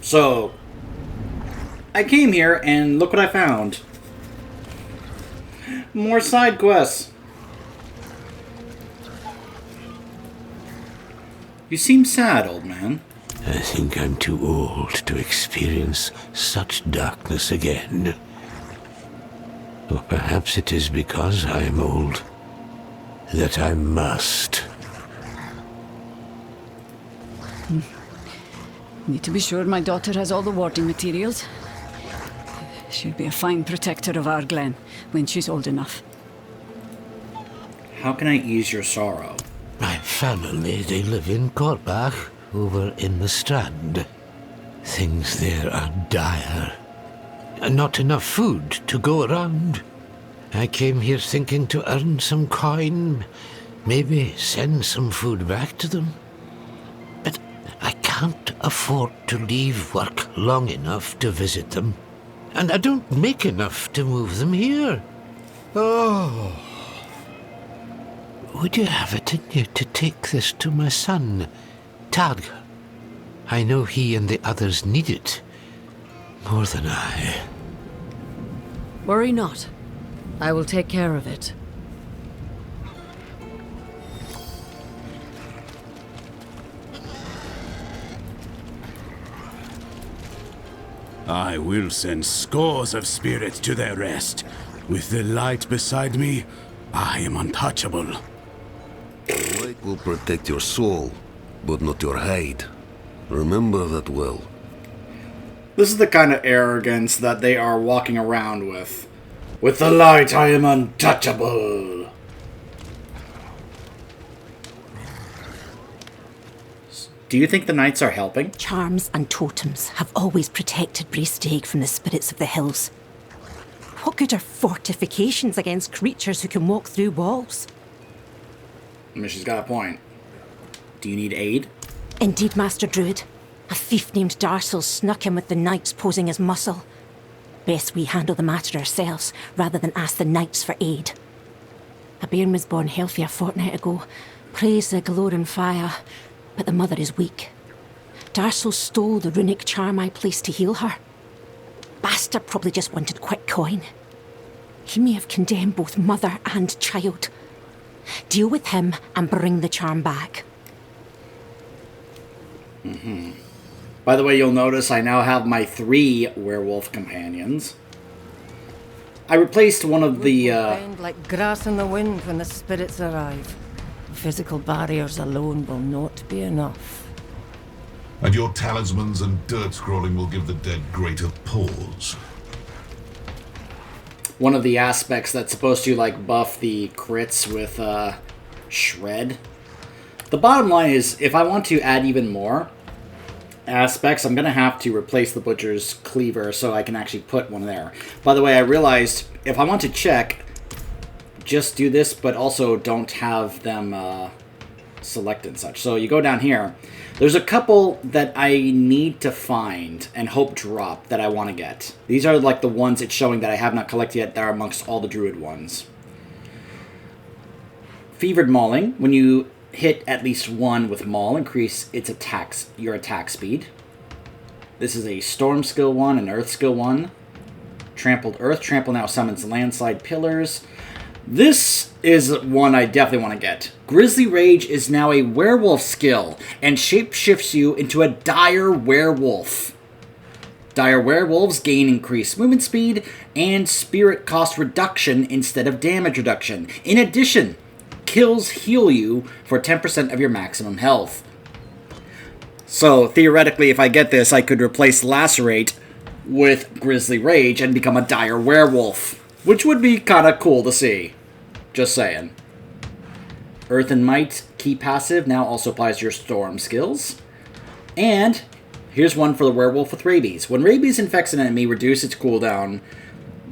So, I came here and look what I found. More side quests. You seem sad, old man. I think I'm too old to experience such darkness again. Or perhaps it is because I am old that I must. Need to be sure my daughter has all the warding materials. She'll be a fine protector of our glen when she's old enough. How can I ease your sorrow? My family, they live in Korbach, over in the Strand. Things there are dire. Not enough food to go around. I came here thinking to earn some coin, maybe send some food back to them. But I can't afford to leave work long enough to visit them. And I don't make enough to move them here. Oh. Would you have it in you to take this to my son, Tag? I know he and the others need it more than I. Worry not. I will take care of it. I will send scores of spirits to their rest. With the light beside me, I am untouchable. The light will protect your soul, but not your hide. Remember that well. This is the kind of arrogance that they are walking around with. With the light, I am untouchable. Do you think the knights are helping? Charms and totems have always protected Braestag from the spirits of the hills. What good are fortifications against creatures who can walk through walls? I mean, she's got a point. Do you need aid? Indeed, Master Druid. A thief named Darcel snuck in with the knights posing as muscle. Best we handle the matter ourselves, rather than ask the knights for aid. A bairn was born healthy a fortnight ago. Praise the glowing fire, but the mother is weak. Darcel stole the runic charm I placed to heal her. Bastard probably just wanted quick coin. He may have condemned both mother and child. Deal with him and bring the charm back. By the way, you'll notice I now have my 3 werewolf companions. I replaced one of the, Bend like grass in the wind when the spirits arrive. Physical barriers alone will not be enough. And your talismans and dirt scrolling will give the dead greater pause. one of the aspects that's supposed to, like, buff the crits with, Shred. The bottom line is, if I want to add even more aspects, I'm going to have to replace the Butcher's Cleaver so I can actually put one there. By the way, I realized if I want to check, just do this, but also don't have them select and such. So you go down here. There's a couple that I need to find and hope drop that I want to get. These are like the ones it's showing that I have not collected yet that are amongst all the Druid ones. Fevered Mauling. When you hit at least one with Maul, increase its your attack speed. This is a Storm skill 1 and Earth skill 1. Trampled Earth. Trample now summons landslide pillars. This is one I definitely want to get. Grizzly Rage is now a werewolf skill and shapeshifts you into a dire werewolf. Dire werewolves gain increased movement speed and spirit cost reduction instead of damage reduction. In addition, kills heal you for 10% of your maximum health. So, theoretically, if I get this, I could replace Lacerate with Grizzly Rage and become a dire werewolf, which would be kind of cool to see. Just saying. Earth and Might key passive now also applies to your Storm skills. And here's one for the werewolf with rabies. When rabies infects an enemy, reduce its cooldown.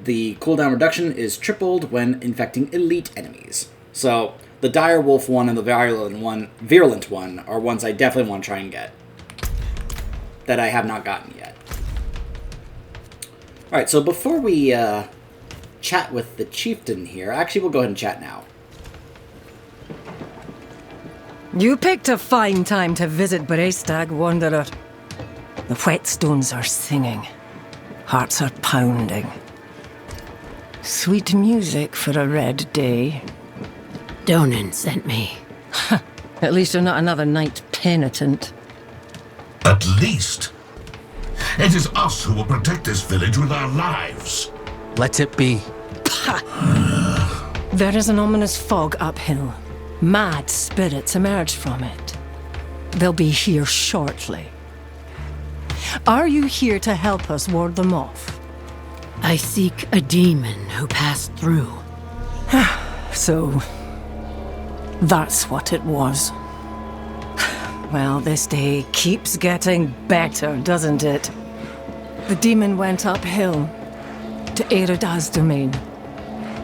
The cooldown reduction is tripled when infecting elite enemies. So, the dire wolf one and the virulent one are ones I definitely want to try and get. That I have not gotten yet. Alright, so before we chat with the chieftain here, actually we'll go ahead and chat now. You picked a fine time to visit Braestag, Wanderer. The whetstones are singing. Hearts are pounding. Sweet music for a red day. Donan sent me. At least you're not another knight penitent. At least. It is us who will protect this village with our lives. Let it be. There is an ominous fog uphill. Mad spirits emerge from it. They'll be here shortly. Are you here to help us ward them off? I seek a demon who passed through. So, that's what it was. Well, this day keeps getting better, doesn't it? The demon went uphill to Airidah's domain.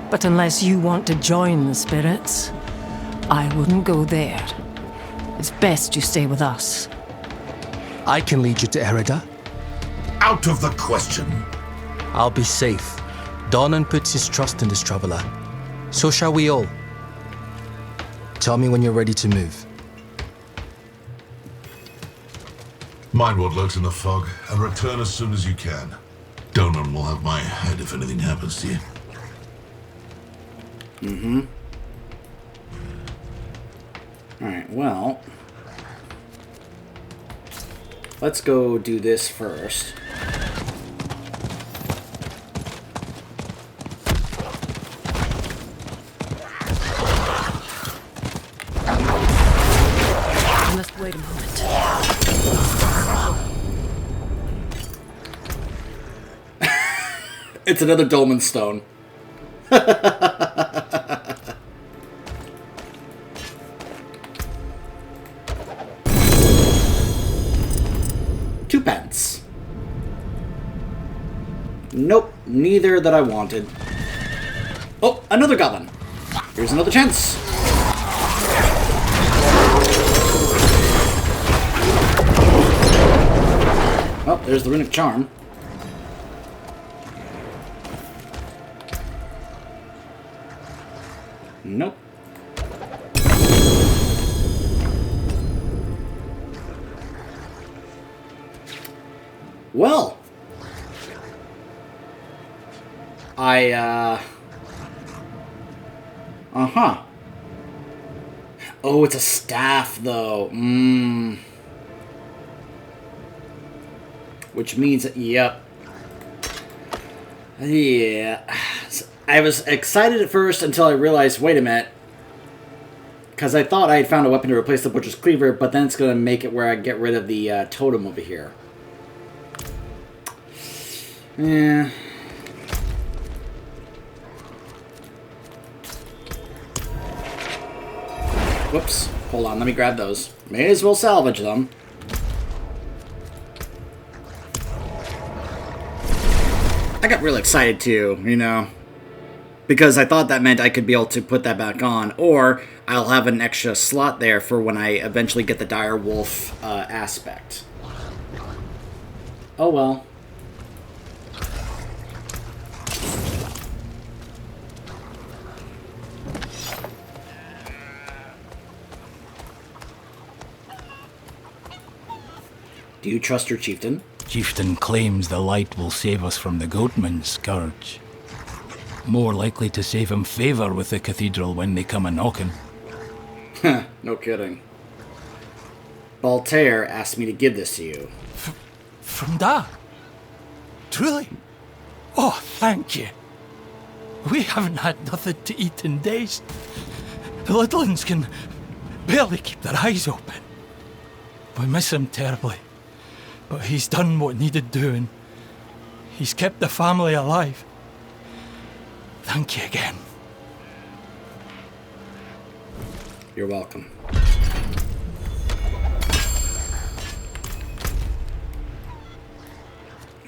But unless you want to join the spirits, I wouldn't go there. It's best you stay with us. I can lead you to Airidah. Out of the question. I'll be safe. Donan puts his trust in this traveler. So shall we all. Tell me when you're ready to move. Mind what lurks in the fog, and return as soon as you can. Donan will have my head if anything happens to you. Mm-hmm. Alright, well... let's go do this first. I must wait a moment. It's another dolmen stone. £2. Nope, neither that I wanted. Oh, another goblin. Here's another chance. Oh, there's the runic charm. Nope. Well, uh-huh. Oh, it's a staff, though. Which means, yep. Yeah. I was excited at first until I realized, wait a minute. Because I thought I had found a weapon to replace the Butcher's Cleaver, but then it's going to make it where I get rid of the totem over here. Yeah. Whoops. Hold on, let me grab those. May as well salvage them. I got real excited too, you know. Because I thought that meant I could be able to put that back on, or I'll have an extra slot there for when I eventually get the dire wolf aspect. Oh well. Do you trust your chieftain? Chieftain claims the light will save us from the Goatman's scourge. More likely to save him favour with the cathedral when they come a-knocking. No kidding. Baltair asked me to give this to you. From Da? Truly? Oh, thank you. We haven't had nothing to eat in days. The little uns can barely keep their eyes open. We miss him terribly. But he's done what needed doing. He's kept the family alive. Thank you again. You're welcome.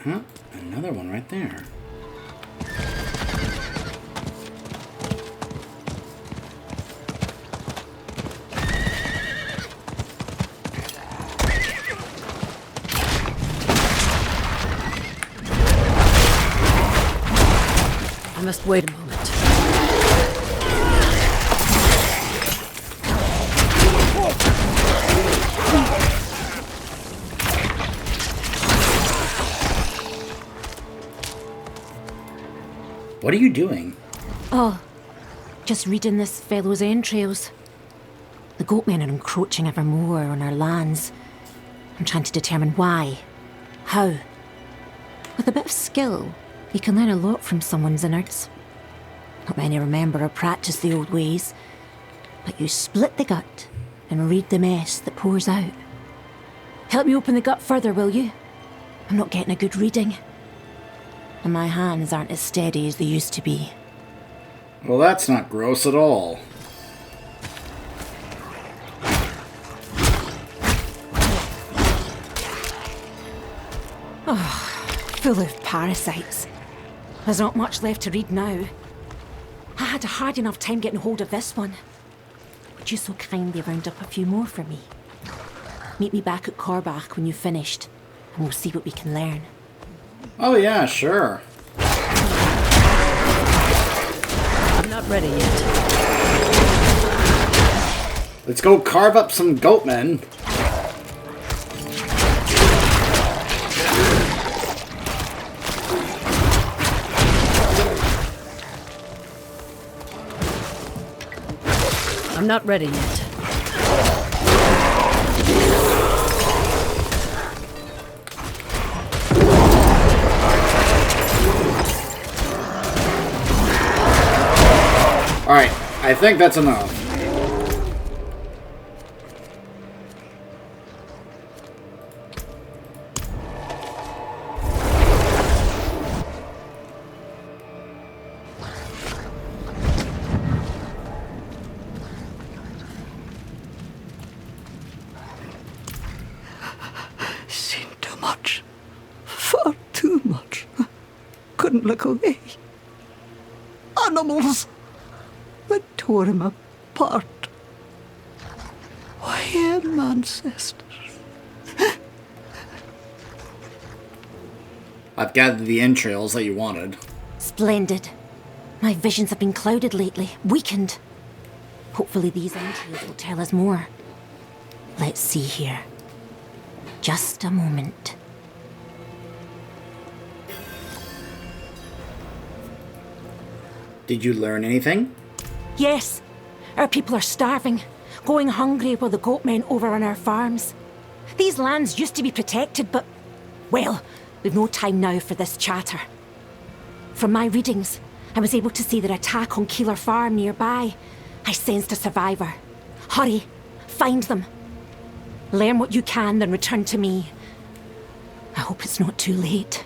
Huh? Another one right there. I must wait a moment. What are you doing? Oh, just reading this fellow's entrails. The goatmen are encroaching ever more on our lands. I'm trying to determine why, how. With a bit of skill, you can learn a lot from someone's innards. Not many remember or practice the old ways, but you split the gut and read the mess that pours out. Help me open the gut further, will you? I'm not getting a good reading. And my hands aren't as steady as they used to be. Well, that's not gross at all. Full of parasites. There's not much left to read now. I had a hard enough time getting hold of this one. Would you so kindly round up a few more for me? Meet me back at Korbach when you've finished, and we'll see what we can learn. Oh yeah, sure. I'm not ready yet. Let's go carve up some goatmen. I'm not ready yet. Alright, I think that's enough. Seen too much. Far too much. Couldn't look away. Animals that tore him apart. I am ancestors. I've gathered the entrails that you wanted. Splendid. My visions have been clouded lately, weakened. Hopefully these entrails will tell us more. Let's see here. Just a moment. Did you learn anything? Yes. Our people are starving, going hungry while the goatmen overrun our farms. These lands used to be protected, but... well, we've no time now for this chatter. From my readings, I was able to see their attack on Keeler Farm nearby. I sensed a survivor. Hurry, find them. Learn what you can, then return to me. I hope it's not too late.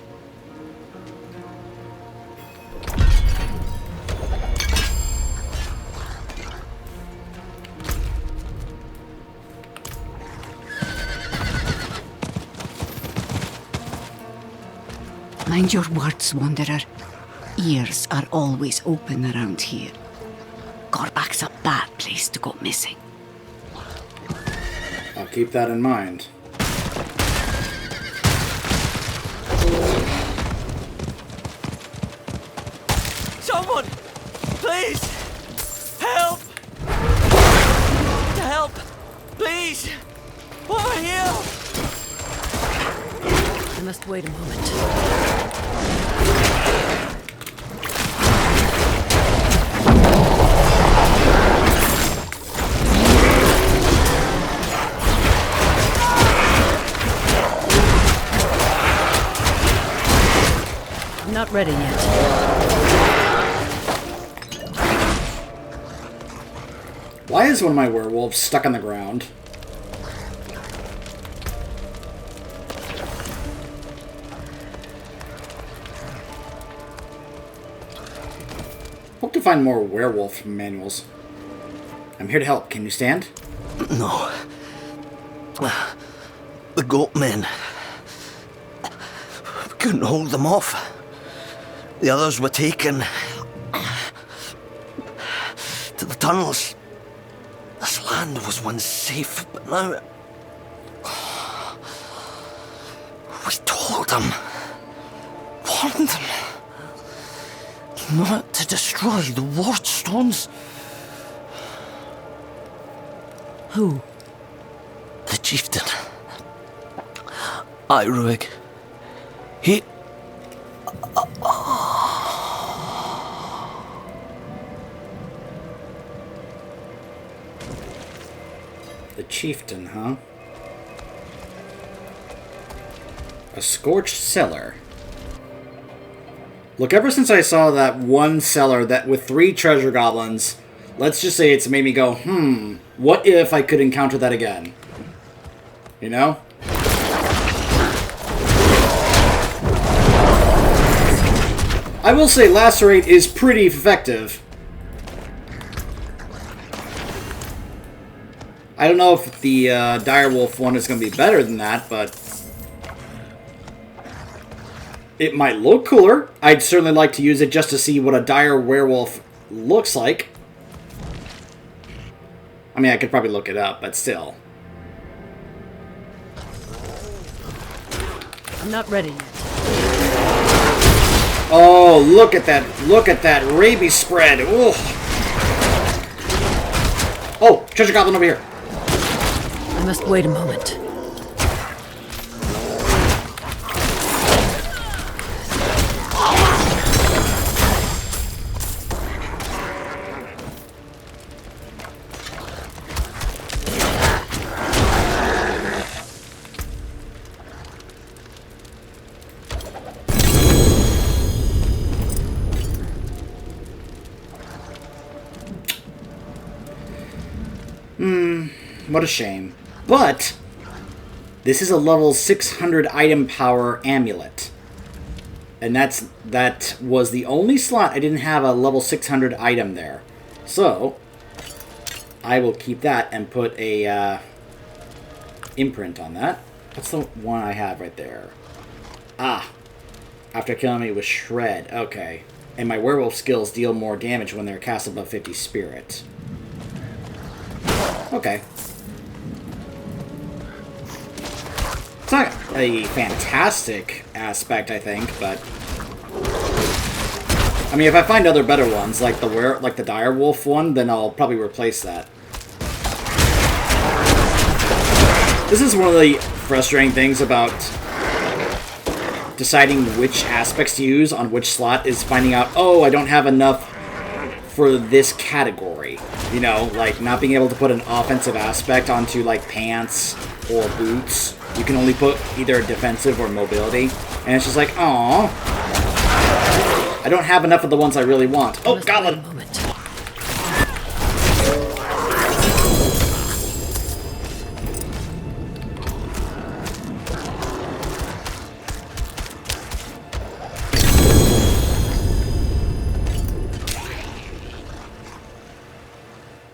Mind your words, Wanderer. Ears are always open around here. Gorbach's a bad place to go missing. I'll keep that in mind. Someone! Please! Help! Help! Please! Over here! I must wait a moment. I'm not ready yet. Why is one of my werewolves stuck on the ground? Hope to find more werewolf manuals. I'm here to help. Can you stand? No. The goatmen. We couldn't hold them off. The others were taken to the tunnels. This land was once safe, but now... We told them, warned them, not to destroy the ward stones. Who? The chieftain. Airidah. He... chieftain, huh? A scorched cellar. Look, ever since I saw that one cellar that with 3 treasure goblins, let's just say it's made me go, what if I could encounter that again? You know? I will say Lacerate is pretty effective. I don't know if the Direwolf one is going to be better than that, but it might look cooler. I'd certainly like to use it just to see what a dire werewolf looks like. I mean, I could probably look it up, but still. I'm not ready yet. Oh, look at that. Look at that rabies spread. Ugh. Oh, treasure goblin over here. I must wait a moment. What a shame. But this is a level 600 item power amulet. And that was the only slot I didn't have a level 600 item there. So I will keep that and put a imprint on that. What's the one I have right there? Ah. After killing me with Shred. Okay. And my werewolf skills deal more damage when they're cast above 50 spirit. Okay. It's not a fantastic aspect, I think, but I mean, if I find other better ones, like the Direwolf one, then I'll probably replace that. This is one of the frustrating things about deciding which aspects to use on which slot is finding out, oh, I don't have enough for this category. You know, like not being able to put an offensive aspect onto like pants or boots. You can only put either defensive or mobility. And it's just like, aww. I don't have enough of the ones I really want. Oh, goblin!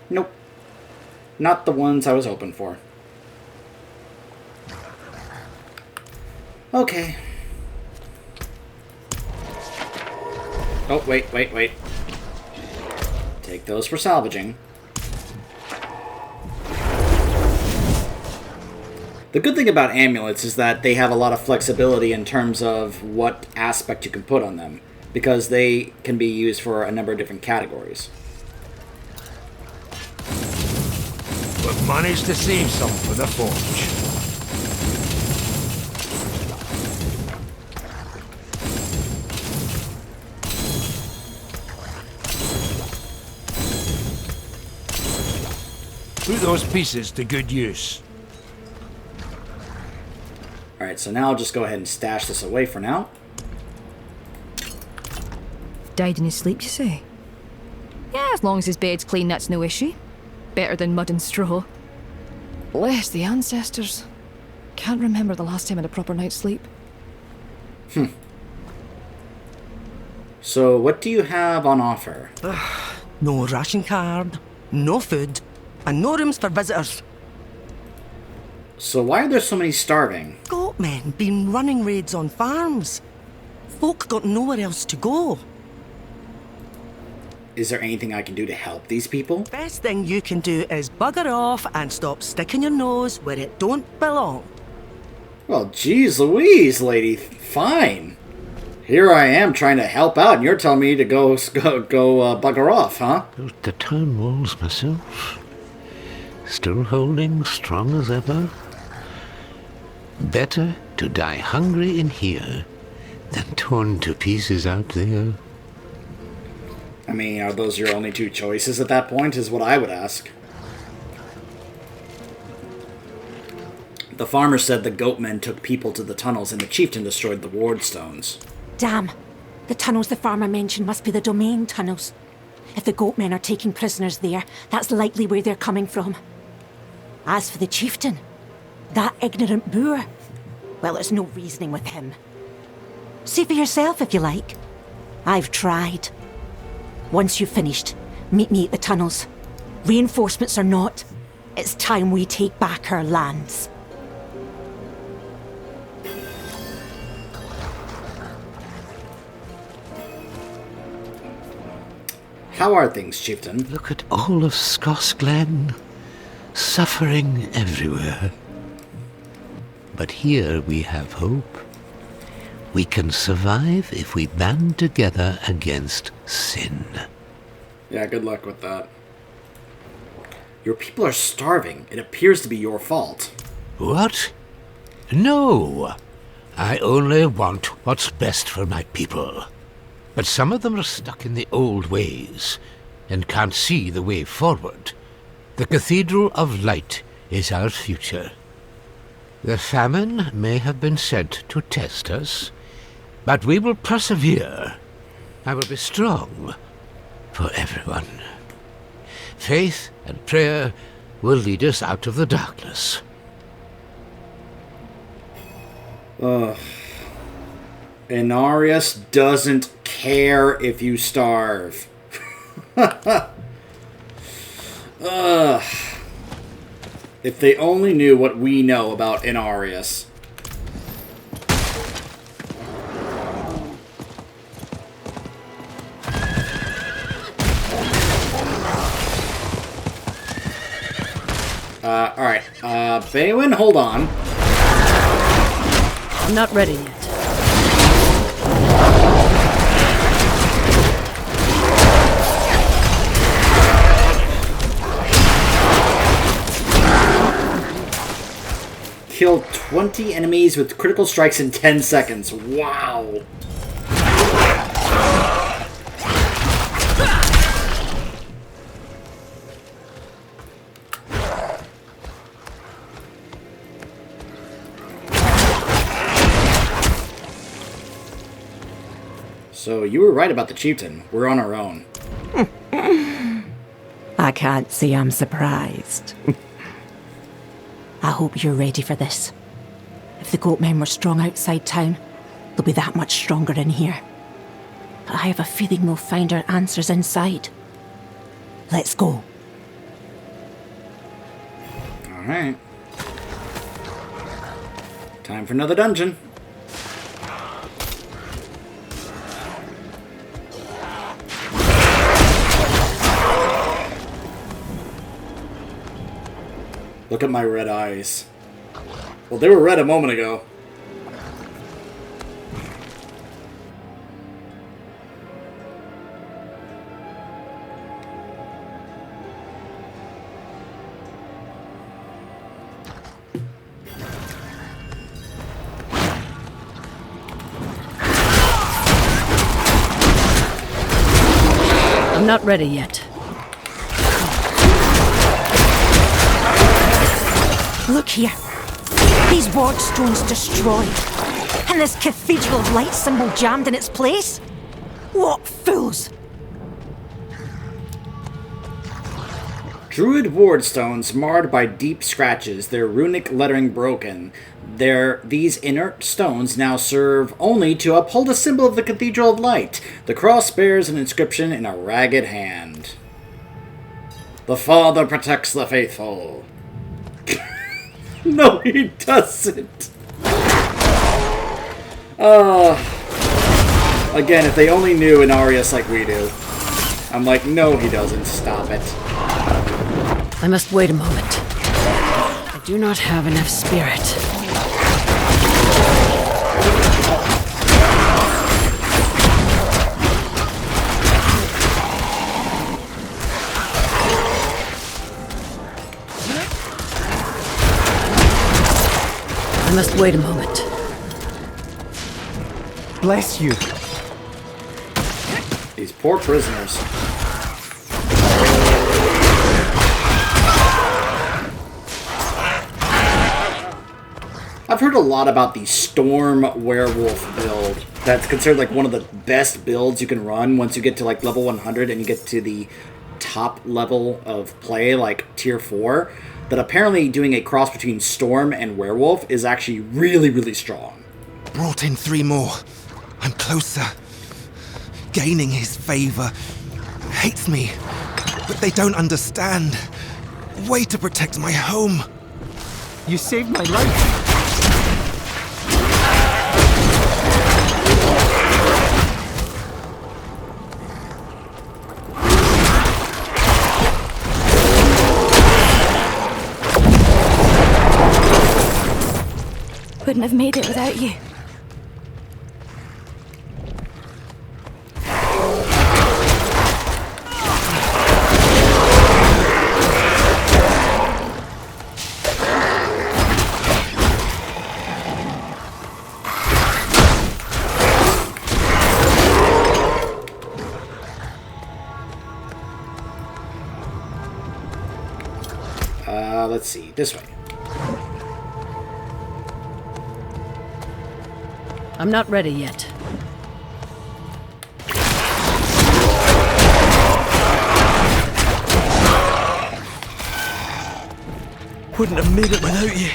Nope. Not the ones I was hoping for. Okay. Oh, wait. Take those for salvaging. The good thing about amulets is that they have a lot of flexibility in terms of what aspect you can put on them, because they can be used for a number of different categories. We've managed to save some for the forge. Put those pieces to good use. Alright, so now I'll just go ahead and stash this away for now. Died in his sleep, you say? Yeah, as long as his bed's clean, that's no issue. Better than mud and straw. Bless the ancestors. Can't remember the last time I had a proper night's sleep. So, what do you have on offer? No ration card, no food, and no rooms for visitors. So why are there so many starving? Goatmen been running raids on farms. Folk got nowhere else to go. Is there anything I can do to help these people? Best thing you can do is bugger off and stop sticking your nose where it don't belong. Well, geez Louise, lady. Fine. Here I am trying to help out, and you're telling me to go bugger off, huh? Out the town walls myself. Still holding strong as ever. Better to die hungry in here than torn to pieces out there. I mean, are those your only two choices at that point, is what I would ask. The farmer said the goatmen took people to the tunnels and the chieftain destroyed the ward stones. Damn. The tunnels the farmer mentioned must be the domain tunnels. If the goatmen are taking prisoners there, that's likely where they're coming from. As for the chieftain, that ignorant boor, well, there's no reasoning with him. See for yourself if you like. I've tried. Once you've finished, meet me at the tunnels. Reinforcements or not, it's time we take back our lands. How are things, chieftain? Look at all of Scosglen. Suffering everywhere. But here we have hope. We can survive if we band together against sin. Yeah, good luck with that. Your people are starving. It appears to be your fault. What? No. I only want what's best for my people. But some of them are stuck in the old ways and can't see the way forward. The Cathedral of Light is our future. The famine may have been sent to test us, but we will persevere. I will be strong for everyone. Faith and prayer will lead us out of the darkness. Inarius doesn't care if you starve. If they only knew what we know about Inarius. Alright. Baywin, hold on. I'm not ready yet. Kill 20 enemies with critical strikes in 10 seconds. Wow. So you were right about the chieftain. We're on our own. I can't say I'm surprised. I hope you're ready for this. If the goatmen were strong outside town, they'll be that much stronger in here. But I have a feeling we'll find our answers inside. Let's go. Alright. Time for another dungeon. Look at my red eyes. Well, they were red a moment ago. I'm not ready yet. Look here. These ward stones destroyed. And this Cathedral of Light symbol jammed in its place? What fools! Druid ward stones marred by deep scratches, their runic lettering broken. These inert stones now serve only to uphold a symbol of the Cathedral of Light. The cross bears an inscription in a ragged hand. The Father protects the faithful. No, he doesn't. Again, if they only knew Inarius like we do. I'm like, no, he doesn't. Stop it. I must wait a moment. I do not have enough spirit. I must wait a moment. Bless you. These poor prisoners. I've heard a lot about the Storm Werewolf build. That's considered like one of the best builds you can run once you get to like level 100 and you get to the top level of play, like tier 4. That apparently doing a cross between Storm and Werewolf is actually really, really strong. Brought in 3 more. I'm closer. Gaining his favor. Hates me, but they don't understand. Way to protect my home. You saved my life. Wouldn't have made it without you. Let's see, this way. I'm not ready yet. Wouldn't have made it without you.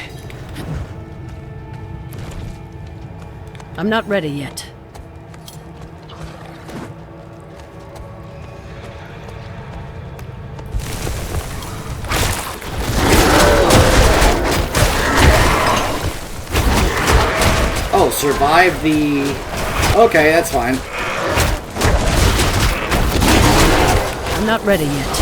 I'm not ready yet. Oh, survive the... Okay, that's fine. I'm not ready yet.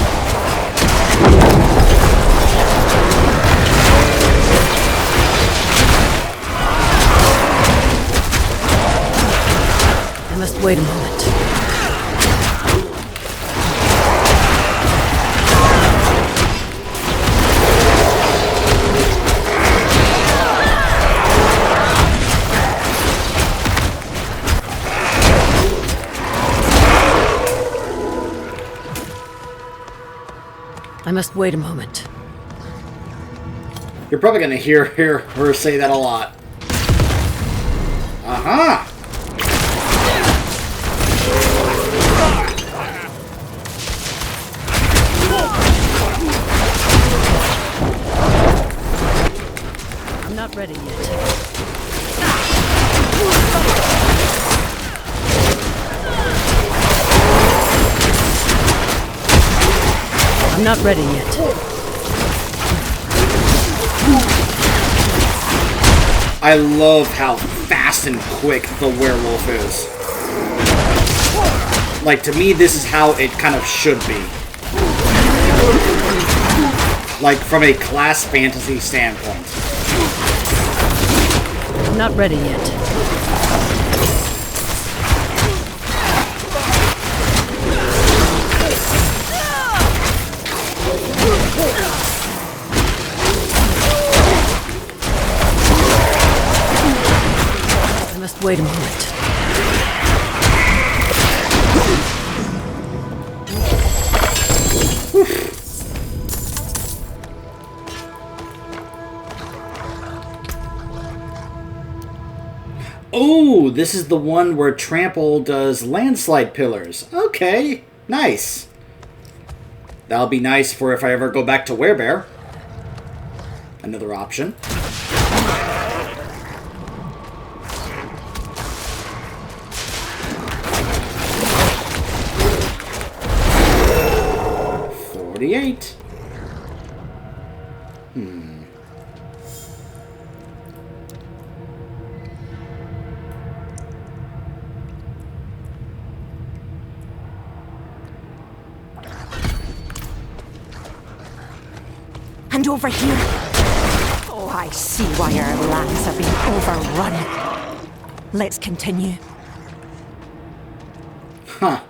I must wait a moment. I must wait a moment. You're probably going to hear her say that a lot. Aha! I'm not ready yet. I'm not ready yet. I love how fast and quick the werewolf is. Like, to me, this is how it kind of should be. Like, from a class fantasy standpoint. I'm not ready yet. I must wait a moment. Oh, this is the one where Trample does landslide pillars. Okay, nice. That'll be nice for if I ever go back to Werebear. Another option. $48. And over here. Oh, I see why our lands have been overrun. Let's continue. Huh.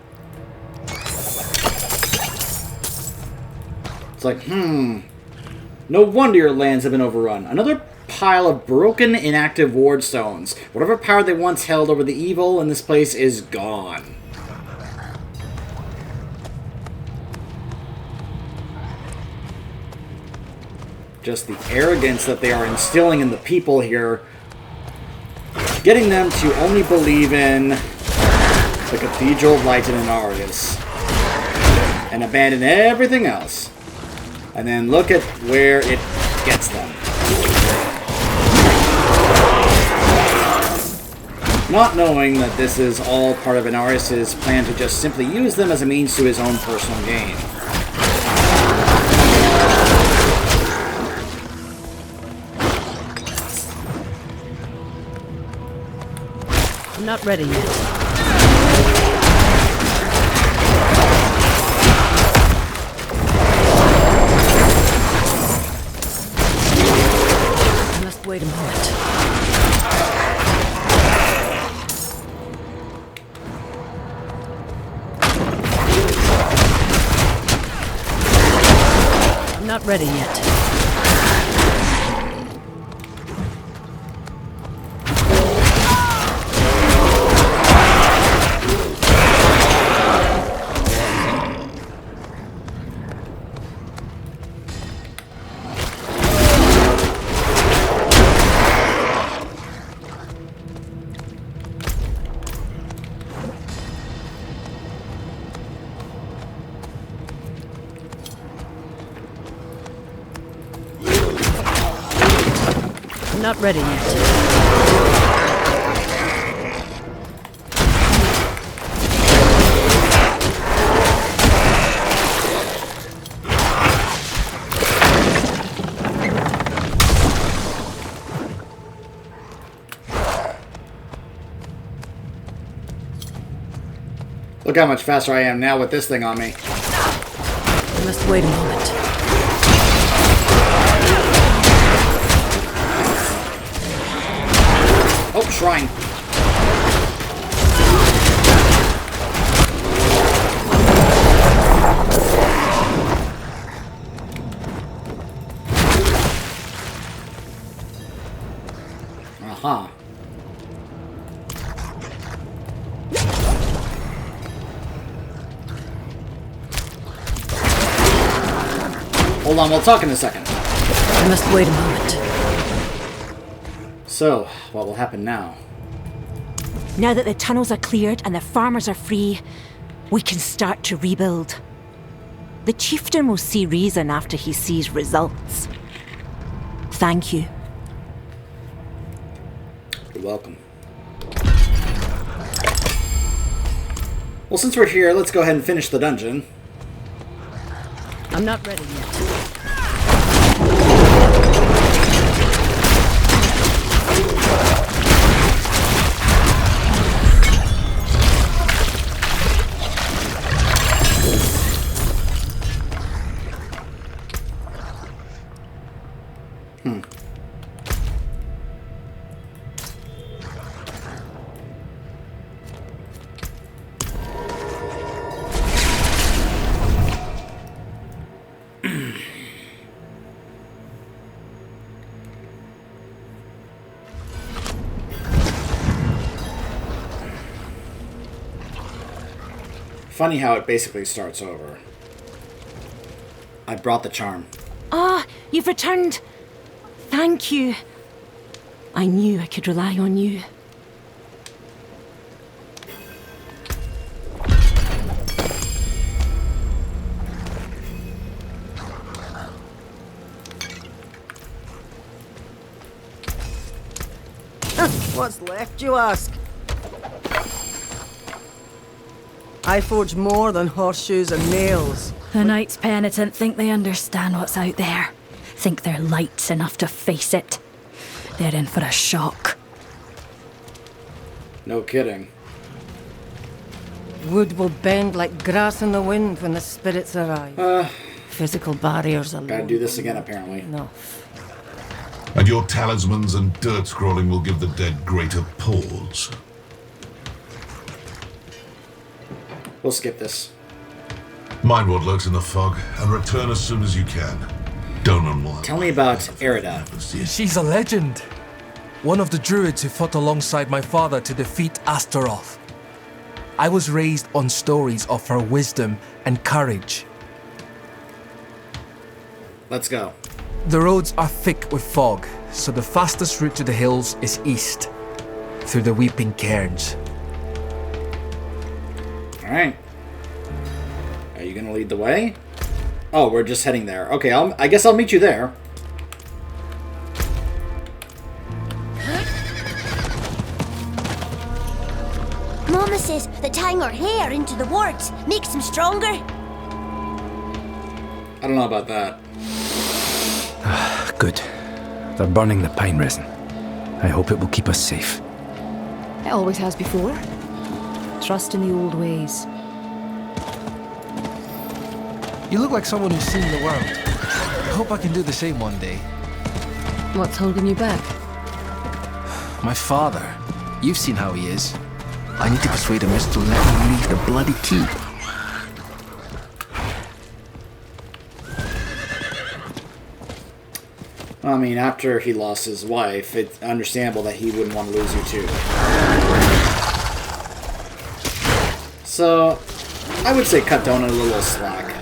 It's like, no wonder your lands have been overrun. Another pile of broken, inactive ward stones. Whatever power they once held over the evil in this place is gone. Just the arrogance that they are instilling in the people here getting them to only believe in the Cathedral of Light in Inarius and abandon everything else. And then look at where it gets them. Not knowing that this is all part of Inarius' plan to just simply use them as a means to his own personal gain. I'm not ready yet. I must wait a moment. I'm not ready yet. Not ready yet. Look how much faster I am now with this thing on me. I must wait a moment. Oh, shrine. Aha. Hold on, we'll talk in a second. I must wait a moment. So, what will happen now? Now that the tunnels are cleared and the farmers are free, we can start to rebuild. The chieftain will see reason after he sees results. Thank you. You're welcome. Well, since we're here, let's go ahead and finish the dungeon. I'm not ready yet. Funny how it basically starts over. I brought the charm. Ah, you've returned. Thank you. I knew I could rely on you. What's left, you ask? I forge more than horseshoes and nails. The Knights Penitent think they understand what's out there. Think they're lights enough to face it. They're in for a shock. No kidding. Wood will bend like grass in the wind when the spirits arrive. Physical barriers alone. Gotta do this again, apparently. Enough. And your talismans and dirt scrolling will give the dead greater pause. We'll skip this. Mind what lurks in the fog, and return as soon as you can. Donan will have... Tell me about Airidah. She's a legend. One of the Druids who fought alongside my father to defeat Astaroth. I was raised on stories of her wisdom and courage. Let's go. The roads are thick with fog, so the fastest route to the hills is east. through the weeping cairns. Alright. Are you gonna lead the way? Oh, we're just heading there. Okay, I guess I'll meet you there. Mama says that tying our hair into the warts makes them stronger. I don't know about that. Good. They're burning the pine resin. I hope it will keep us safe. It always has before. Trust in the old ways. You look like someone who's seen the world. I hope I can do the same one day. What's holding you back? My father. You've seen how he is. I need to persuade him just to let me leave the bloody keep. I mean, after he lost his wife, it's understandable that he wouldn't want to lose you too. So, I would say cut down a little slack.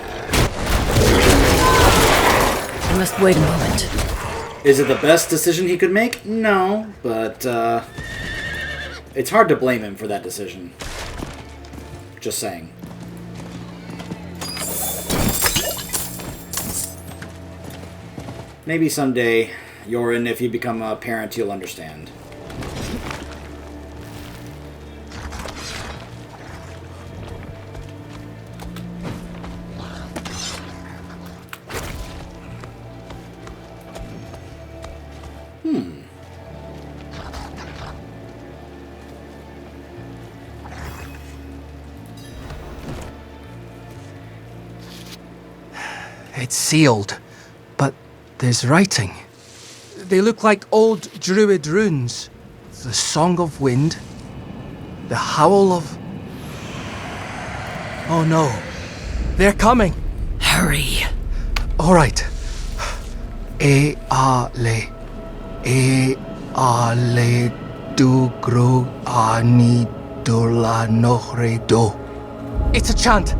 I must wait a moment. Is it the best decision he could make? No, but it's hard to blame him for that decision. Just saying. Maybe someday, Yorin, if you become a parent, you'll understand. It's sealed, but there's writing. They look like old Druid runes. The Song of Wind, the Howl of... Oh no, they're coming. Hurry. All right. E-ale, E-ale dugro ani dula nohre do. It's a chant.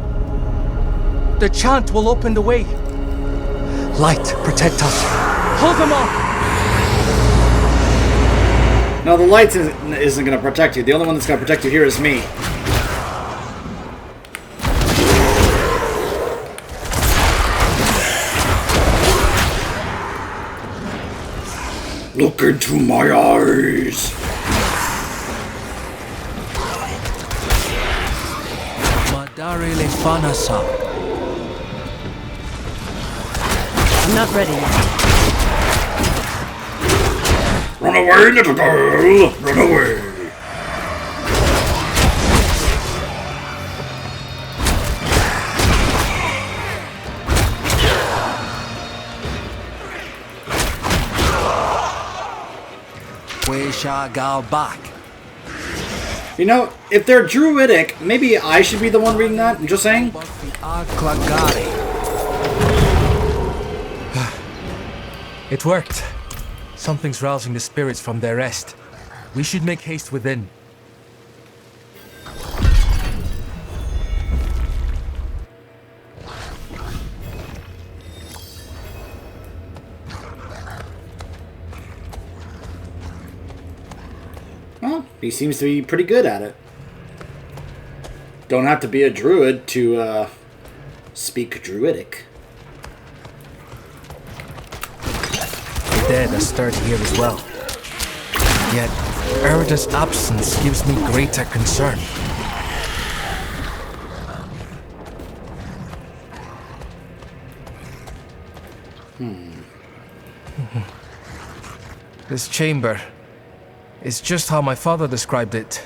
The chant will open the way. Light, protect us. Hold them off! No, the light isn't going to protect you. The only one that's going to protect you here is me. Look into my eyes! Madare le fanasa. I'm not ready yet. Run away, little girl! Run away! We shall go back. You know, if they're druidic, maybe I should be the one reading that. I'm just saying. It worked. Something's rousing the spirits from their rest. We should make haste within. Well, he seems to be pretty good at it. Don't have to be a druid to speak druidic. The dead are stirred here as well. Yet, Airidah's absence gives me greater concern. This chamber is just how my father described it.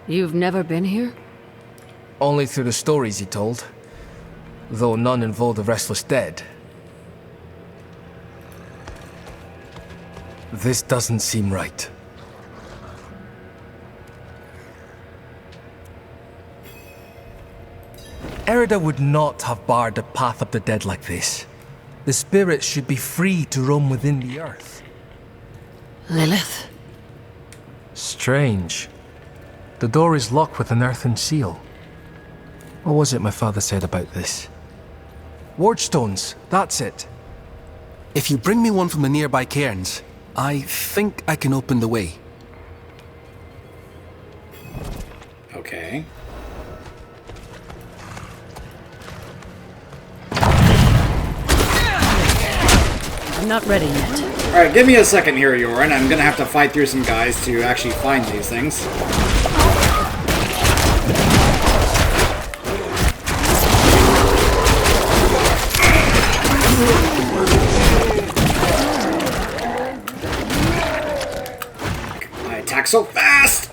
You've never been here? Only through the stories he told, though none involved the restless dead. This doesn't seem right. Airidah would not have barred the path of the dead like this. The spirits should be free to roam within the earth. Lilith? Strange. The door is locked with an earthen seal. What was it my father said about this? Wardstones, that's it. If you bring me one from the nearby cairns, I think I can open the way. Okay. I'm not ready yet. Alright, give me a second here, Yorin. I'm gonna have to fight through some guys to actually find these things. I attack so fast!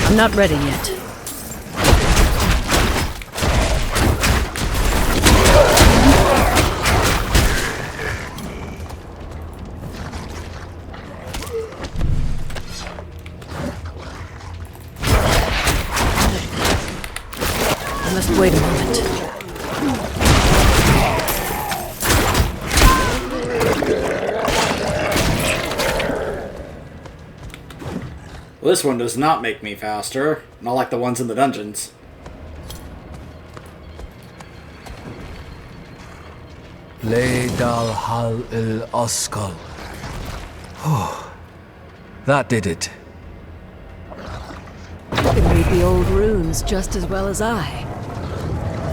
I'm not ready yet. I must wait a moment. Well, this one does not make me faster. Not like the ones in the dungeons. Leidal hal il oskal. Oh, that did it. You can read the old runes just as well as I.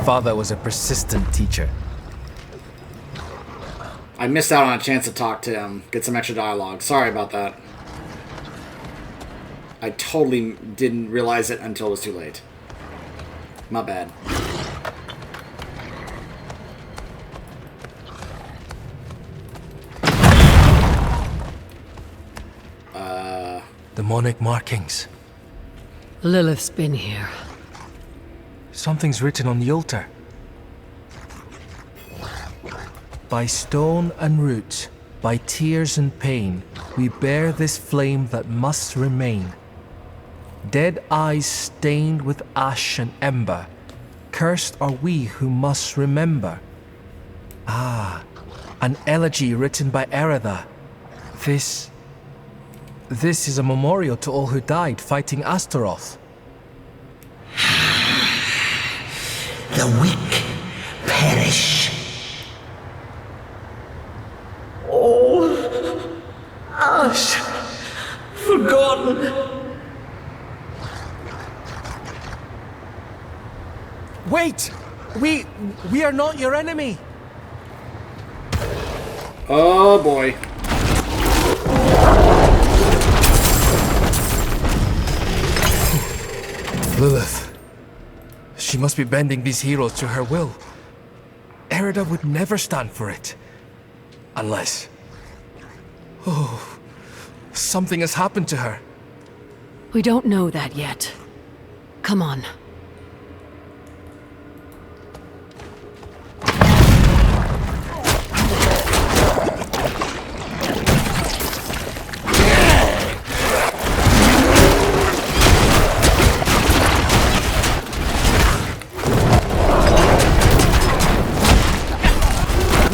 Father was a persistent teacher. I missed out on a chance to talk to him, get some extra dialogue. Sorry about that. I totally didn't realize it until it was too late. My bad. Demonic markings. Lilith's been here. Something's written on the altar. By stone and root, by tears and pain, we bear this flame that must remain. Dead eyes stained with ash and ember, cursed are we who must remember. Ah, an elegy written by Airidah. This is a memorial to all who died fighting Astaroth. The weak perish. All ash forgotten. Wait! We are not your enemy! Oh boy. Lilith. She must be bending these heroes to her will. Airidah would never stand for it. Unless... Oh... Something has happened to her. We don't know that yet. Come on.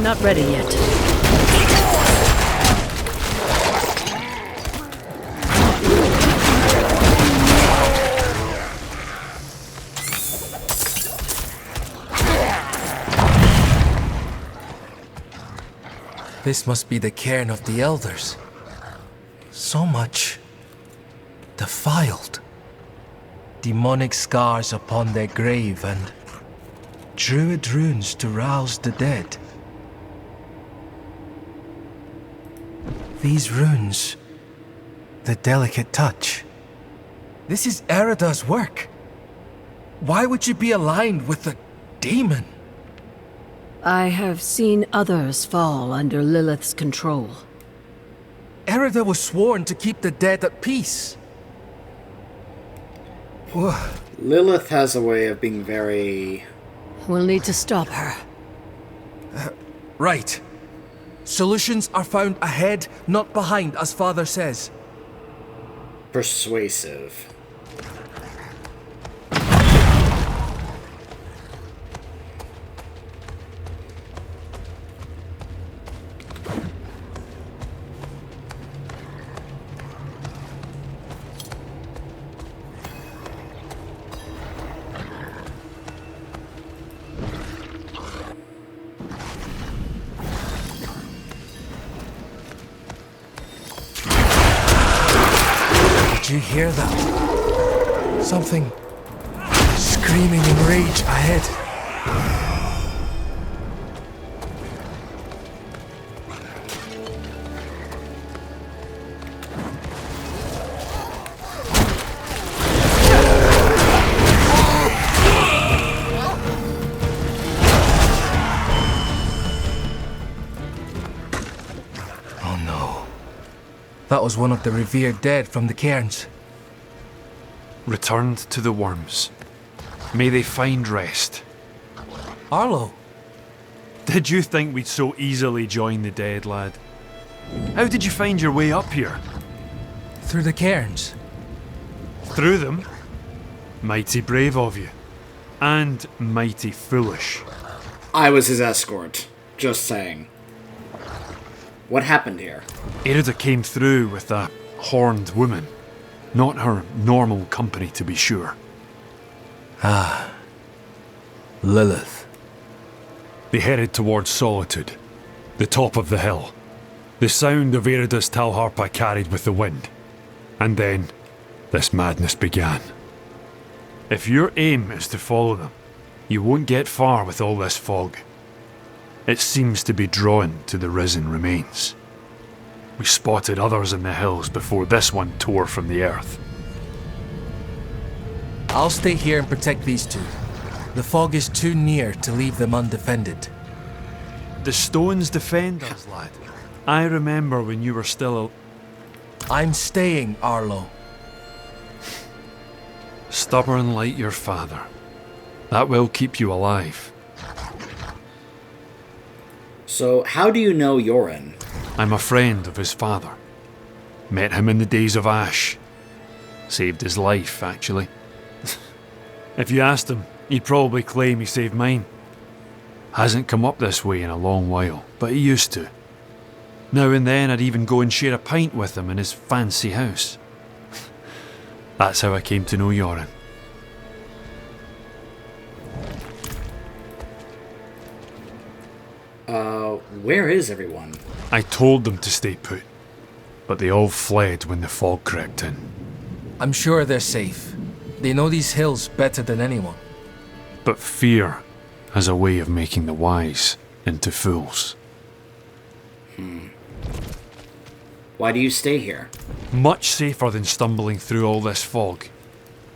Not ready yet. This must be the cairn of the elders. So much defiled. Demonic scars upon their grave and Druid runes to rouse the dead. These runes, the delicate touch. This is Airidah's work. Why would you be aligned with the demon? I have seen others fall under Lilith's control. Airidah was sworn to keep the dead at peace. Lilith has a way of being very... We'll need to stop her. Right. Solutions are found ahead, not behind, as Father says. Persuasive. Did you hear that? Something screaming in rage ahead. Oh no. That was one of the revered dead from the cairns. Returned to the worms. May they find rest. Arlo? Did you think we'd so easily join the dead, lad? How did you find your way up here? Through the cairns. Through them? Mighty brave of you. And mighty foolish. I was his escort. Just saying. What happened here? Airidah came through with a horned woman. Not her normal company, to be sure. Ah. Lilith. They headed towards Solitude, the top of the hill. The sound of Airidah's Talharpa carried with the wind. And then, this madness began. If your aim is to follow them, you won't get far with all this fog. It seems to be drawn to the risen remains. We spotted others in the hills before this one tore from the earth. I'll stay here and protect these two. The fog is too near to leave them undefended. The stones defend us, lad. I remember when you were still I'm staying, Arlo. Stubborn like your father. That will keep you alive. So, how do you know Yoren? I'm a friend of his father. Met him in the days of Ash. Saved his life, actually. If you asked him, he'd probably claim he saved mine. Hasn't come up this way in a long while, but he used to. Now and then I'd even go and share a pint with him in his fancy house. That's how I came to know Yoren. Where is everyone? I told them to stay put, but they all fled when the fog crept in. I'm sure they're safe. They know these hills better than anyone. But fear has a way of making the wise into fools. Why do you stay here? Much safer than stumbling through all this fog.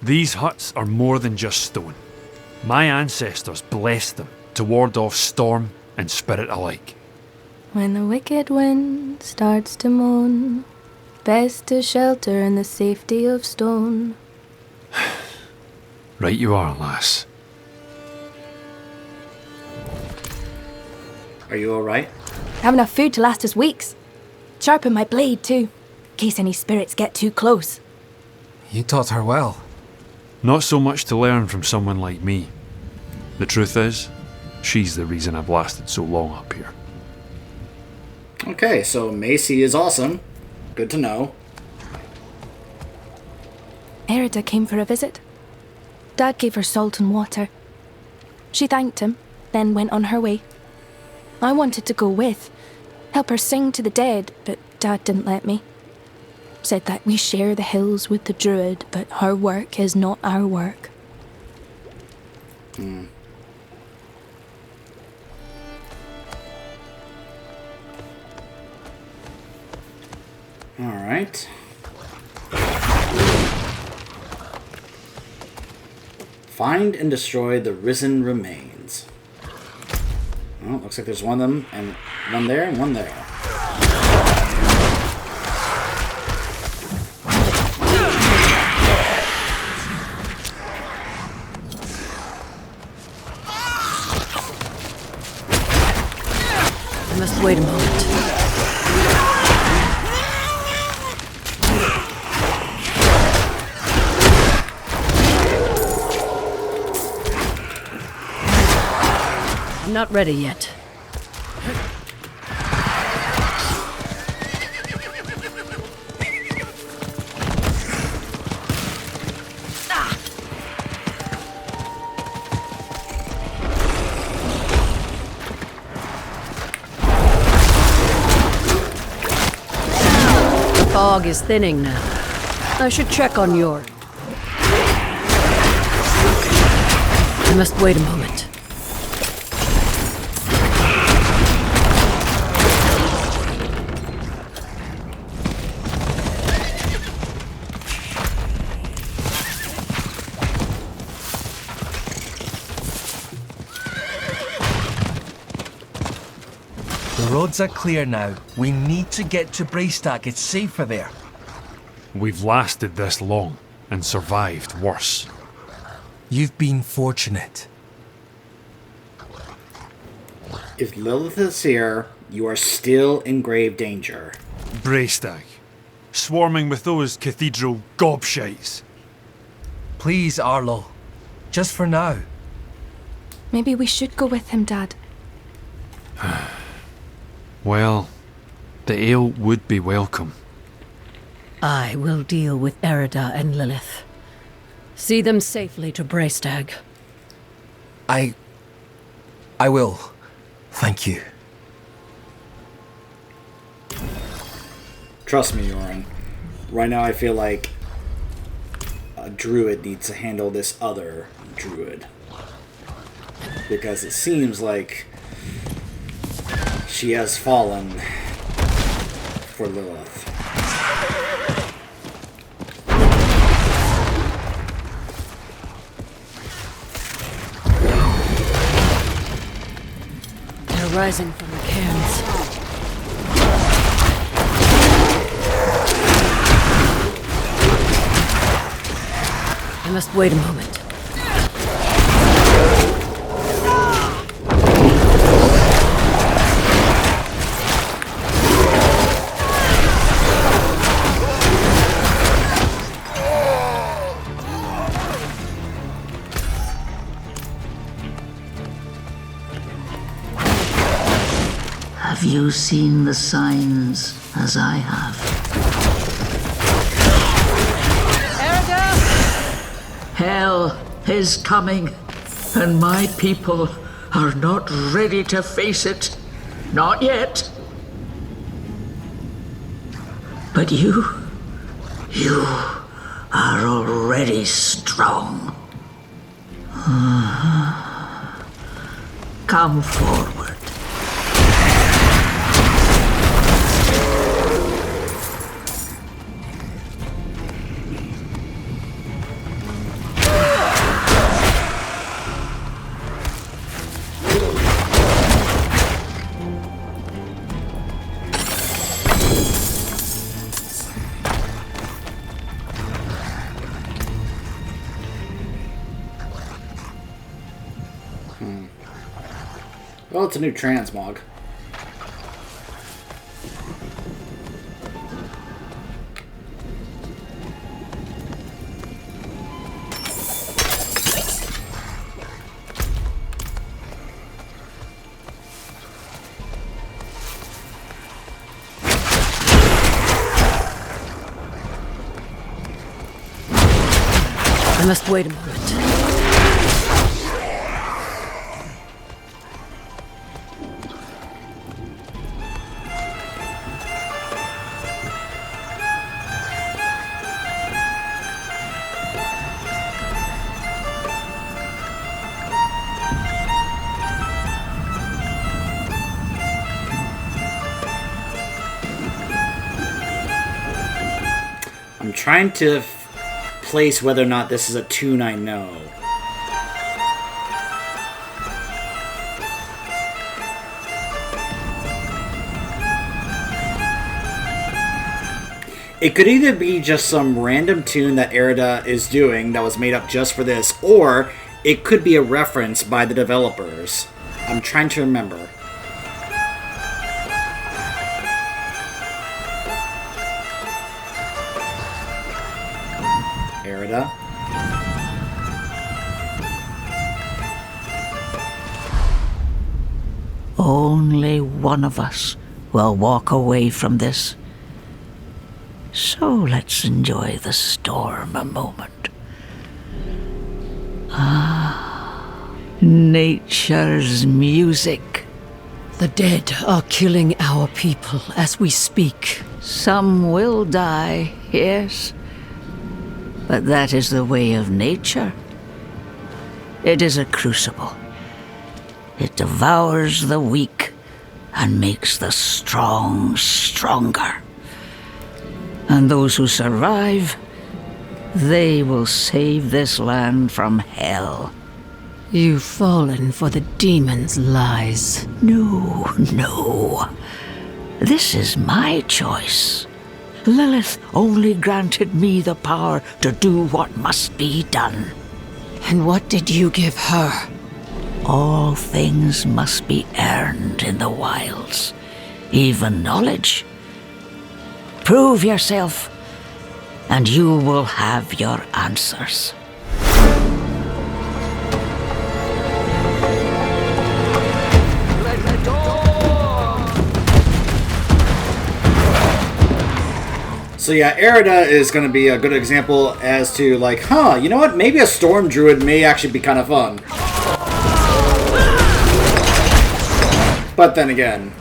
These huts are more than just stone. My ancestors blessed them to ward off storm and spirit alike. When the wicked wind starts to moan, best to shelter in the safety of stone. Right you are, lass. Are you alright? Have enough food to last us weeks. Sharpen my blade too, in case any spirits get too close. You taught her well. Not so much to learn from someone like me. The truth is, she's the reason I've lasted so long up here. Okay, so Macy is awesome. Good to know. Airidah came for a visit. Dad gave her salt and water. She thanked him, then went on her way. I wanted to go with, help her sing to the dead, but Dad didn't let me. Said that we share the hills with the Druid, but her work is not our work. Alright. Find and destroy the risen remains. Well, looks like there's one of them, and one there, and one there. I must wait a moment. I'm not ready yet. The fog is thinning now. I should check on your... I must wait a moment. The roads are clear now. We need to get to Braystack. It's safer there. We've lasted this long and survived worse. You've been fortunate. If Lilith is here, you are still in grave danger. Braystag, swarming with those cathedral gobshites. Please, Arlo. Just for now. Maybe we should go with him, Dad. Well, the ale would be welcome. I will deal with Airidah and Lilith. See them safely to Braystag. I will. Thank you. Trust me, Yoren. Right now I feel like a druid needs to handle this other druid. Because it seems like she has fallen for Lilith. They're rising from the cairns. I must wait a moment. Have you seen the signs as I have? Airidah! Hell is coming, and my people are not ready to face it. Not yet. But you are already strong. Come forward. Well, it's a new transmog. I must wait a moment. I'm trying to place whether or not this is a tune I know. It could either be just some random tune that Airidah is doing that was made up just for this, or it could be a reference by the developers. I'm trying to remember. Airidah? Only one of us will walk away from this. So let's enjoy the storm a moment. Nature's music. The dead are killing our people as we speak. Some will die, yes, But that is the way of nature. It is a crucible. It devours the weak and makes the strong stronger. And those who survive, they will save this land from hell. You've fallen for the demon's lies. No. This is my choice. Lilith only granted me the power to do what must be done. And what did you give her? All things must be earned in the wilds, even knowledge. Prove yourself, and you will have your answers. So yeah, Airidah is going to be a good example as to like, you know what? Maybe a Storm Druid may actually be kind of fun. But then again...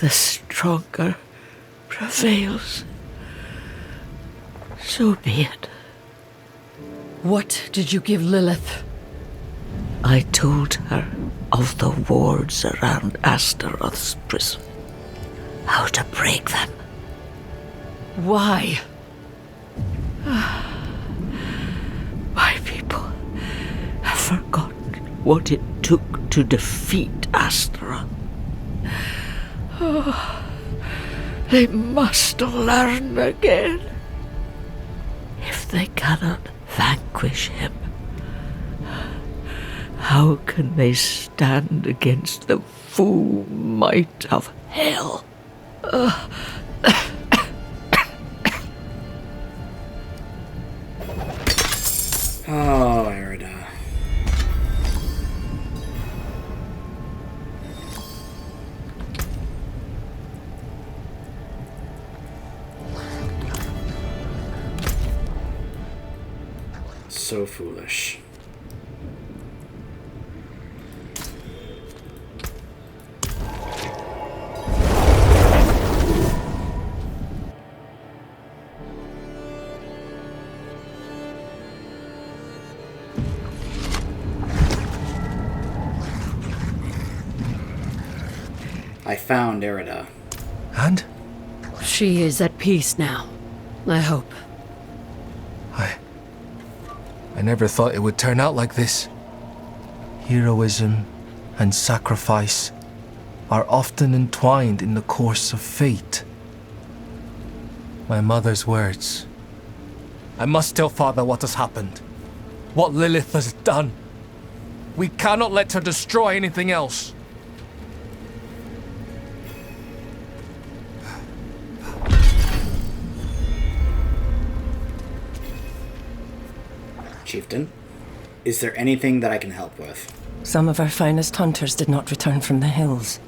The stronger prevails. So be it. What did you give Lilith? I told her of the wards around Astaroth's prison. How to break them. Why? My people have forgotten what it took to defeat Astaroth. They must learn again. If they cannot vanquish him, how can they stand against the full might of hell? Oh, Airidah. So foolish. I found Airidah. And? She is at peace now, I hope. I never thought it would turn out like this. Heroism and sacrifice are often entwined in the course of fate. My mother's words. I must tell Father what has happened. What Lilith has done. We cannot let her destroy anything else. Chieftain, is there anything that I can help with? Some of our finest hunters did not return from the hills.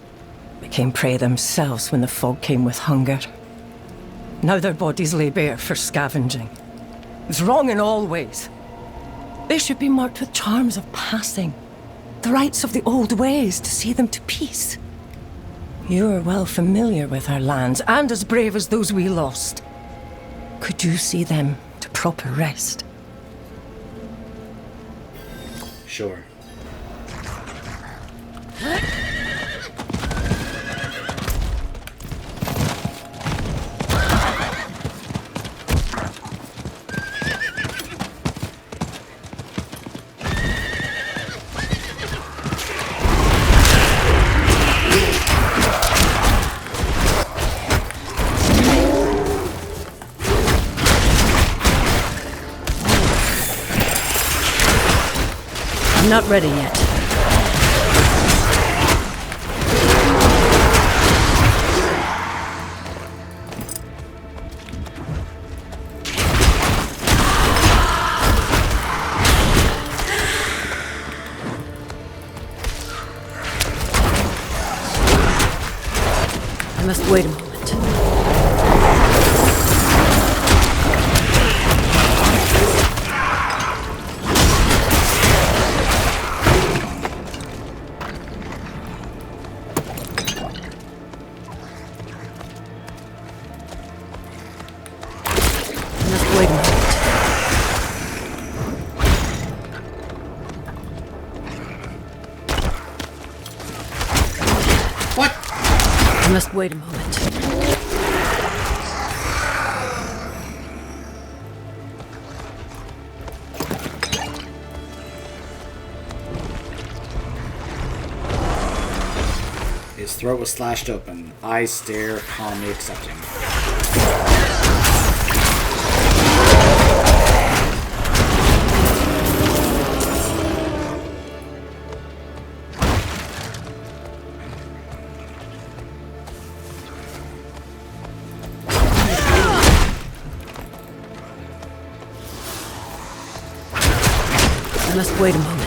Became prey themselves when the fog came with hunger. Now their bodies lay bare for scavenging. It's wrong in all ways. They should be marked with charms of passing. The rites of the old ways to see them to peace. You are well familiar with our lands, and as brave as those we lost. Could you see them to proper rest? Sure. I'm not ready yet. must wait a moment. His throat was slashed open. Eyes stare, calmly accepting. I must wait a moment.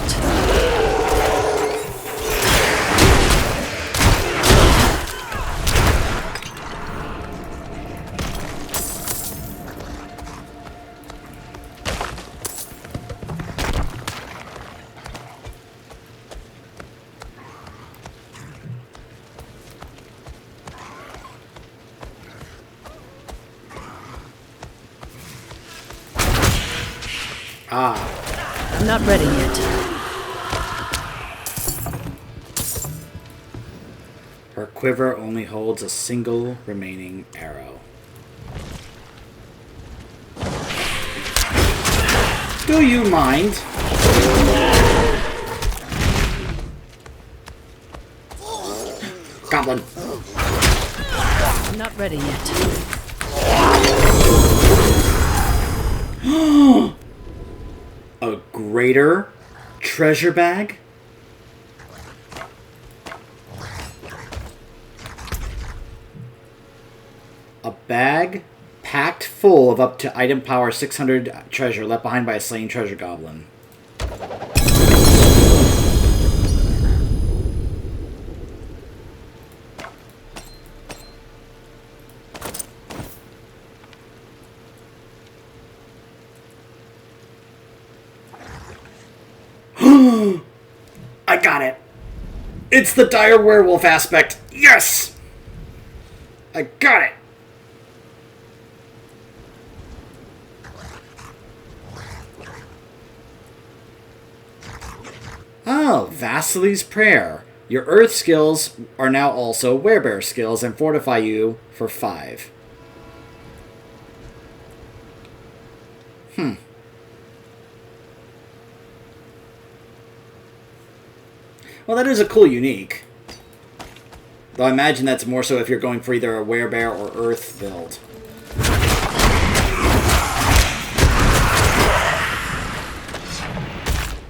I'm not ready yet. Her quiver only holds a single remaining arrow. Do you mind? Goblin. I'm not ready yet. A greater treasure bag? A bag packed full of up to item power 600 treasure left behind by a slain treasure goblin. I got it! It's the dire werewolf aspect! Yes! I got it! Oh, Vasily's Prayer. Your earth skills are now also werebear skills and fortify you for 5. Well, that is a cool unique. Though I imagine that's more so if you're going for either a werebear or earth build.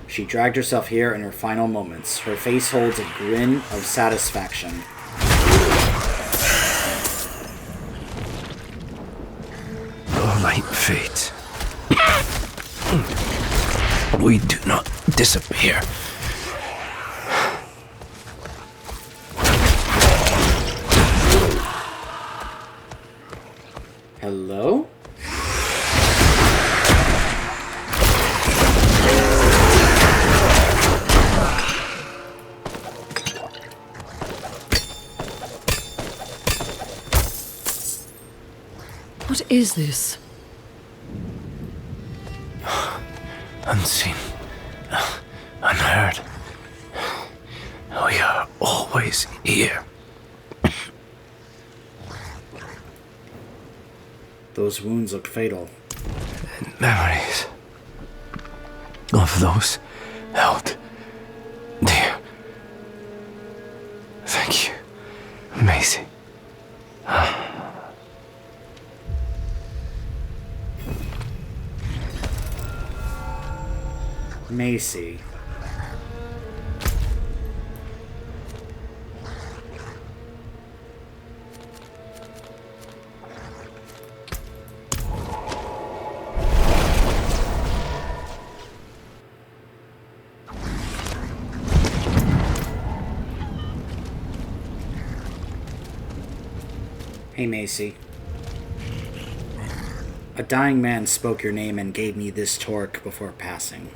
She dragged herself here in her final moments. Her face holds a grin of satisfaction. O light fate, we do not disappear. Hello? What is this? Unseen, unheard. We are always here. Those wounds look fatal. Memories of those held dear. Thank you, Maisie. Macy. Hey, Macy. A dying man spoke your name and gave me this torque before passing.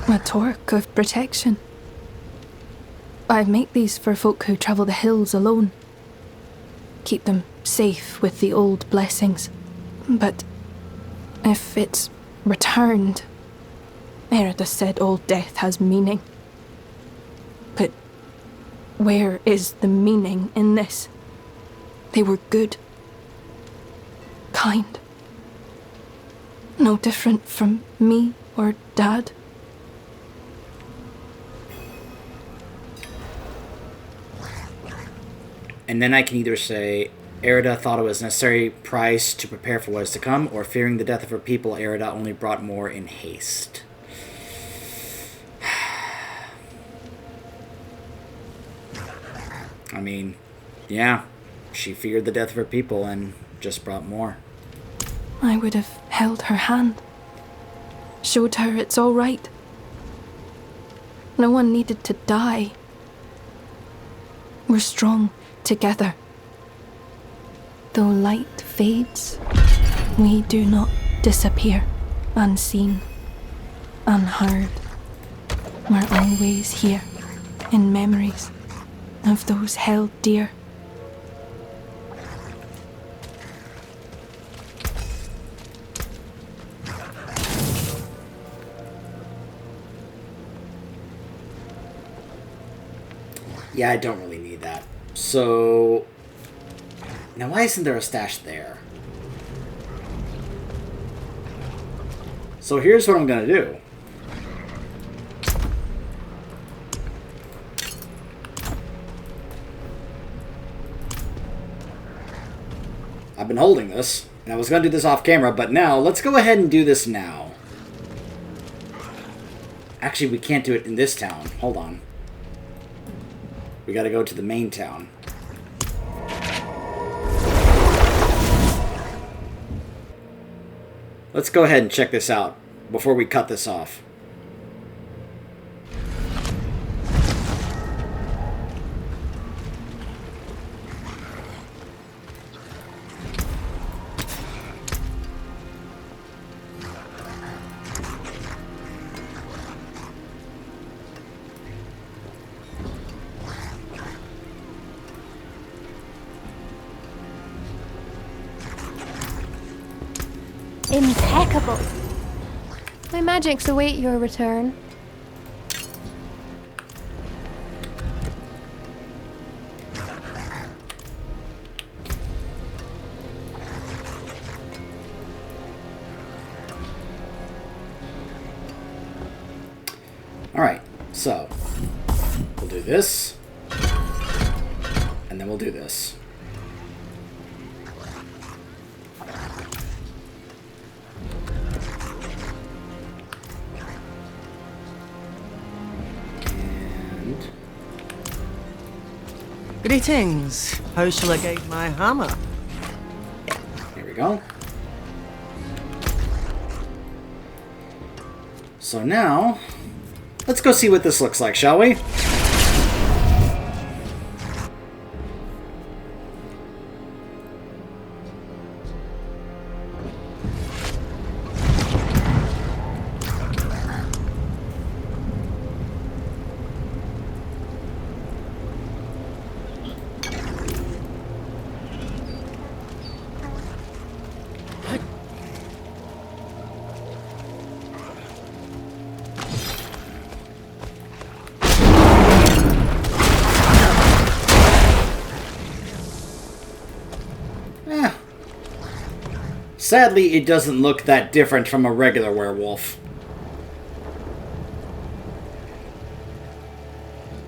A torque of protection. I make these for folk who travel the hills alone. Keep them safe with the old blessings. But if it's returned, Airidah said all death has meaning. But where is the meaning in this? They were good. Kind. No different from me or Dad. And then I can either say, Airidah thought it was a necessary price to prepare for what is to come, or fearing the death of her people, Airidah only brought more in haste. I mean, yeah, she feared the death of her people and just brought more. I would have held her hand. Showed her it's all right. No one needed to die. We're strong together. Though light fades, we do not disappear, unseen, unheard. We're always here, in memories of those held dear. Yeah, I don't really need that. So, now why isn't there a stash there? So here's what I'm gonna do. I've been holding this, and I was gonna do this off camera, but now, let's go ahead and do this now. Actually, we can't do it in this town. Hold on. We gotta go to the main town. Let's go ahead and check this out before we cut this off. Impeccable. My magics await your return. Alright, so we'll do this, and then we'll do this. Greetings. How shall I guide my hammer? Here we go. So now, let's go see what this looks like, shall we? Sadly, it doesn't look that different from a regular werewolf.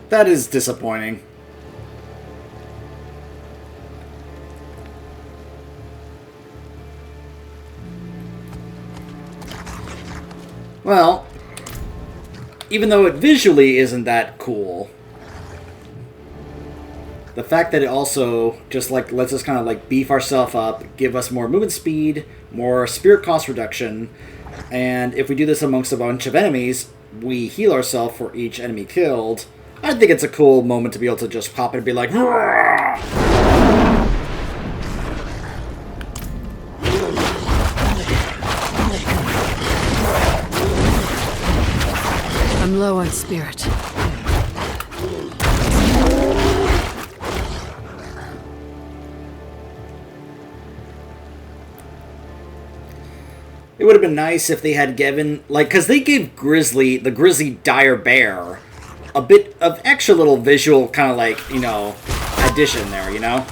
That is disappointing. Well, even though it visually isn't that cool, the fact that it also just like lets us kind of like beef ourselves up, give us more movement speed, more spirit cost reduction, and if we do this amongst a bunch of enemies, we heal ourselves for each enemy killed. I think it's a cool moment to be able to just pop it and be like, "Roar!" I'm low on spirit. It would have been nice if they had given, like, because they gave the Grizzly Dire Bear, a bit of extra little visual kind of like, you know, addition there, you know?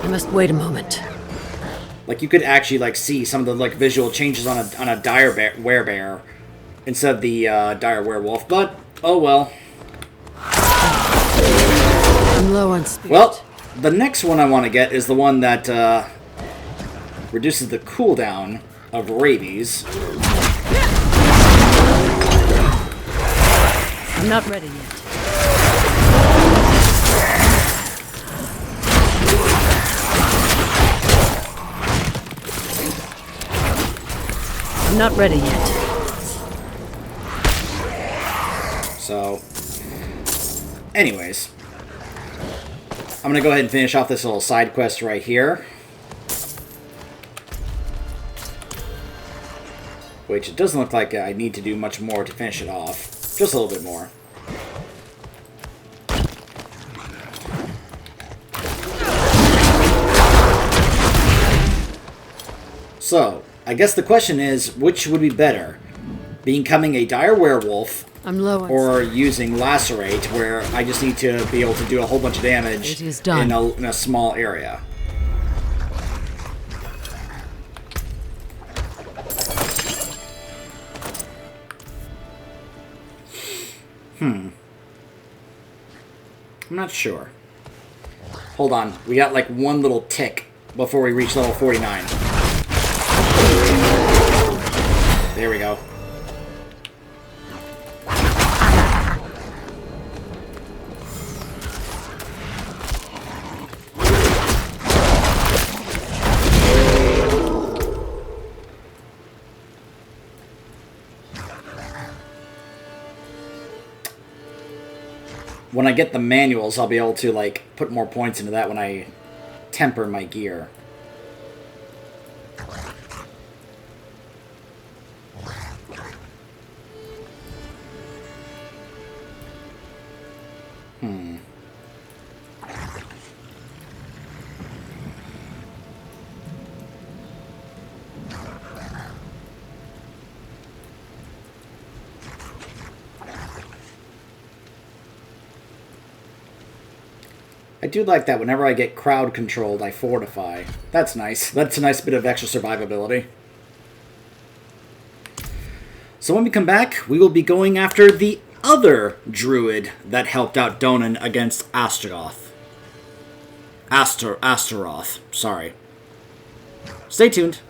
I must wait a moment. Like, you could actually, like, see some of the, like, visual changes on a dire werebear instead of the dire werewolf, but, oh well. I'm low on spirit. Well, the next one I want to get is the one that reduces the cooldown of rabies. I'm not ready yet. I'm not ready yet. So, anyways, I'm going to go ahead and finish off this little side quest right here. Which it doesn't look like I need to do much more to finish it off. Just a little bit more. So, I guess the question is, which would be better? Becoming a dire werewolf, I'm low on or using lacerate, where I just need to be able to do a whole bunch of damage It is done. in a small area. I'm not sure. Hold on. We got like one little tick before we reach level 49. There we go. When I get the manuals, I'll be able to, like, put more points into that when I temper my gear. I do like that whenever I get crowd controlled, I fortify. That's nice. That's a nice bit of extra survivability. So when we come back, we will be going after the other druid that helped out Donan against Astaroth. Astaroth, sorry. Stay tuned.